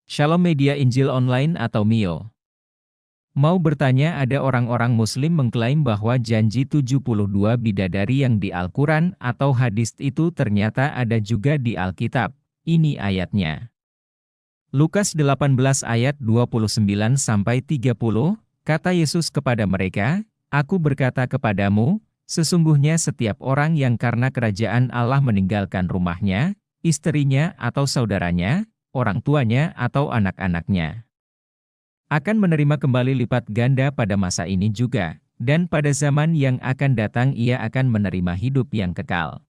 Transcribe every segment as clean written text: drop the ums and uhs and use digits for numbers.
Shalom Media Injil Online atau MIO. Mau bertanya, ada orang-orang Muslim mengklaim bahwa janji 72 bidadari yang di Al-Quran atau hadis itu ternyata ada juga di Alkitab. Ini ayatnya. Lukas 18 ayat 29-30, kata Yesus kepada mereka, "Aku berkata kepadamu, sesungguhnya setiap orang yang karena kerajaan Allah meninggalkan rumahnya, istrinya atau saudaranya, orang tuanya atau anak-anaknya, akan menerima kembali lipat ganda pada masa ini juga, dan pada zaman yang akan datang ia akan menerima hidup yang kekal."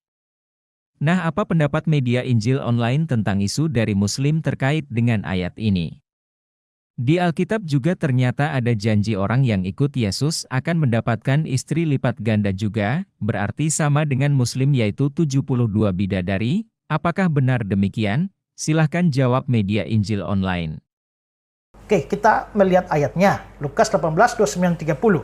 Nah, apa pendapat Media Injil Online tentang isu dari Muslim terkait dengan ayat ini? Di Alkitab juga ternyata ada janji orang yang ikut Yesus akan mendapatkan istri lipat ganda juga, berarti sama dengan Muslim yaitu 72 bidadari. Apakah benar demikian? Silahkan jawab Media Injil Online. Oke, kita melihat ayatnya. Lukas 18, 29-30.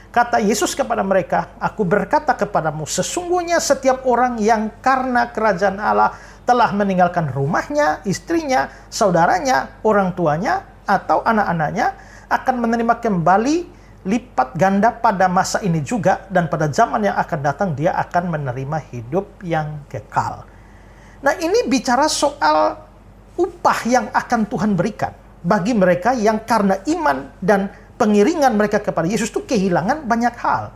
Kata Yesus kepada mereka, "Aku berkata kepadamu, sesungguhnya setiap orang yang karena kerajaan Allah telah meninggalkan rumahnya, istrinya, saudaranya, orang tuanya, atau anak-anaknya, akan menerima kembali lipat ganda pada masa ini juga, dan pada zaman yang akan datang dia akan menerima hidup yang kekal." Nah, ini bicara soal upah yang akan Tuhan berikan bagi mereka yang karena iman dan pengiringan mereka kepada Yesus itu kehilangan banyak hal.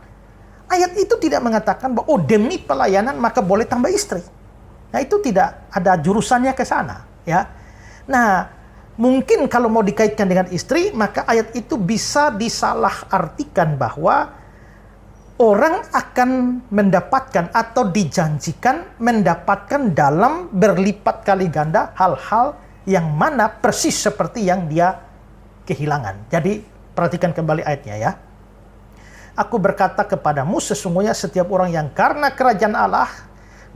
Ayat itu tidak mengatakan bahwa demi pelayanan maka boleh tambah istri. Nah, itu tidak ada jurusannya ke sana, ya. Nah, mungkin kalau mau dikaitkan dengan istri, maka ayat itu bisa disalahartikan bahwa orang akan mendapatkan atau dijanjikan mendapatkan dalam berlipat kali ganda hal-hal yang mana persis seperti yang dia kehilangan. Jadi, perhatikan kembali ayatnya ya. "Aku berkata kepadamu, sesungguhnya setiap orang yang karena kerajaan Allah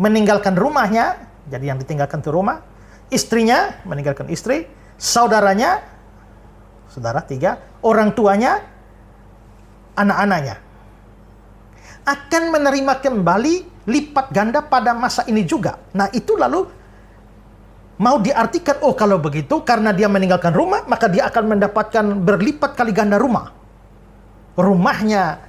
meninggalkan rumahnya," jadi yang ditinggalkan itu rumah, "istrinya," meninggalkan istri, "saudaranya," saudara tiga, "orang tuanya," anak-anaknya, akan menerima kembali lipat ganda pada masa ini juga. Nah, itu lalu mau diartikan, kalau begitu karena dia meninggalkan rumah, maka dia akan mendapatkan berlipat kali ganda rumah. Rumahnya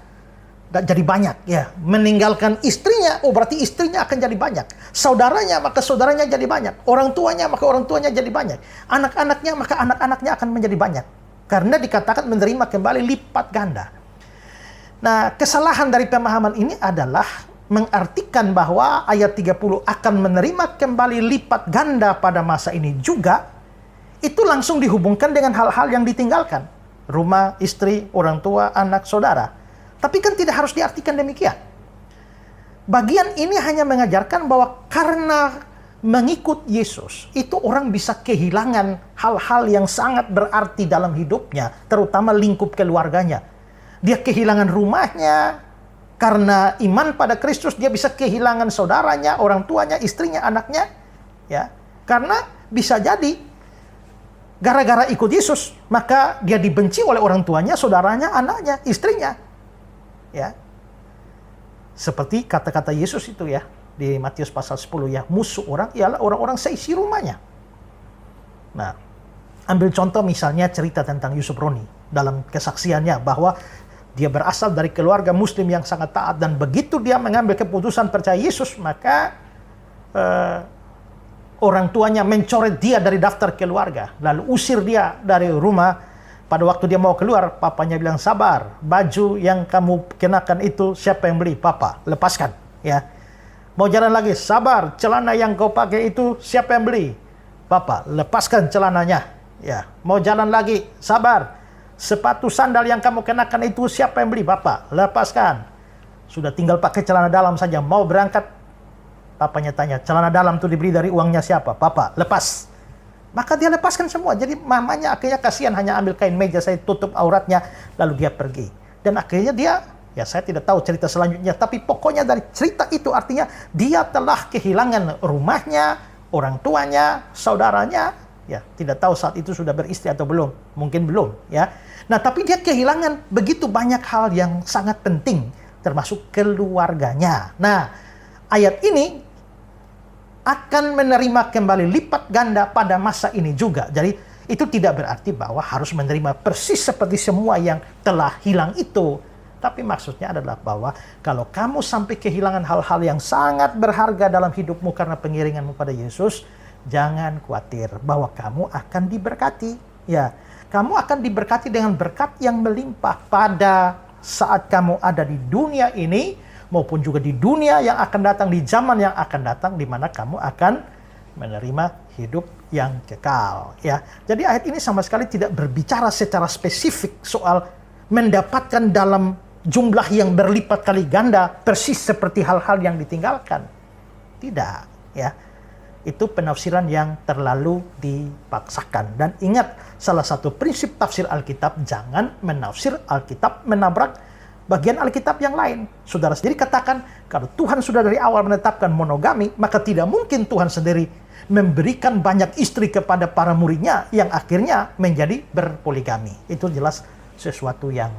jadi banyak, ya. Meninggalkan istrinya, berarti istrinya akan jadi banyak. Saudaranya, maka saudaranya jadi banyak. Orang tuanya, maka orang tuanya jadi banyak. Anak-anaknya, maka anak-anaknya akan menjadi banyak. Karena dikatakan menerima kembali lipat ganda. Nah, kesalahan dari pemahaman ini adalah mengartikan bahwa ayat 30 akan menerima kembali lipat ganda pada masa ini juga, itu langsung dihubungkan dengan hal-hal yang ditinggalkan. Rumah, istri, orang tua, anak, saudara. Tapi kan tidak harus diartikan demikian. Bagian ini hanya mengajarkan bahwa karena mengikut Yesus, itu orang bisa kehilangan hal-hal yang sangat berarti dalam hidupnya, terutama lingkup keluarganya. Dia kehilangan rumahnya. Karena iman pada Kristus, dia bisa kehilangan saudaranya, orang tuanya, istrinya, anaknya, ya. Karena bisa jadi gara-gara ikut Yesus, maka dia dibenci oleh orang tuanya, saudaranya, anaknya, istrinya, ya. Seperti kata-kata Yesus itu ya di Matius pasal 10 ya, musuh orang ialah orang-orang seisi rumahnya. Nah, ambil contoh misalnya cerita tentang Yusuf Roni dalam kesaksiannya bahwa dia berasal dari keluarga Muslim yang sangat taat, dan begitu dia mengambil keputusan percaya Yesus, maka orang tuanya mencoret dia dari daftar keluarga, lalu usir dia dari rumah. Pada waktu dia mau keluar, papanya bilang, "Sabar, baju yang kamu kenakan itu siapa yang beli? Papa, lepaskan." Ya. Mau jalan lagi, "Sabar, celana yang kau pakai itu siapa yang beli? Papa, lepaskan celananya." Ya. Mau jalan lagi, "Sabar, sepatu sandal yang kamu kenakan itu siapa yang beli? Bapak, lepaskan." Sudah tinggal pakai celana dalam saja. Mau berangkat, papanya tanya, "Celana dalam itu dibeli dari uangnya siapa?" "Papa, lepas." Maka dia lepaskan semua. Jadi mamanya akhirnya kasihan, hanya ambil kain meja saya tutup auratnya, lalu dia pergi. Dan akhirnya dia, ya saya tidak tahu cerita selanjutnya, tapi pokoknya dari cerita itu artinya dia telah kehilangan rumahnya, orang tuanya, saudaranya. Ya, tidak tahu saat itu sudah beristri atau belum. Mungkin belum, ya. Nah, tapi dia kehilangan begitu banyak hal yang sangat penting, termasuk keluarganya. Nah, ayat ini akan menerima kembali lipat ganda pada masa ini juga. Jadi Itu tidak berarti bahwa harus menerima persis seperti semua yang telah hilang itu. Tapi maksudnya adalah bahwa kalau kamu sampai kehilangan hal-hal yang sangat berharga dalam hidupmu karena pengiringanmu pada Yesus, jangan khawatir bahwa kamu akan diberkati. Ya, kamu akan diberkati dengan berkat yang melimpah pada saat kamu ada di dunia ini, maupun juga di dunia yang akan datang, di zaman yang akan datang, di mana kamu akan menerima hidup yang kekal. Ya, jadi ayat ini sama sekali tidak berbicara secara spesifik soal mendapatkan dalam jumlah yang berlipat kali ganda persis seperti hal-hal yang ditinggalkan. Tidak, ya. Itu penafsiran yang terlalu dipaksakan. Dan ingat, salah satu prinsip tafsir Alkitab, jangan menafsir Alkitab menabrak bagian Alkitab yang lain. Saudara sendiri katakan, kalau Tuhan sudah dari awal menetapkan monogami, maka tidak mungkin Tuhan sendiri memberikan banyak istri kepada para muridnya yang akhirnya menjadi berpoligami. Itu jelas sesuatu yang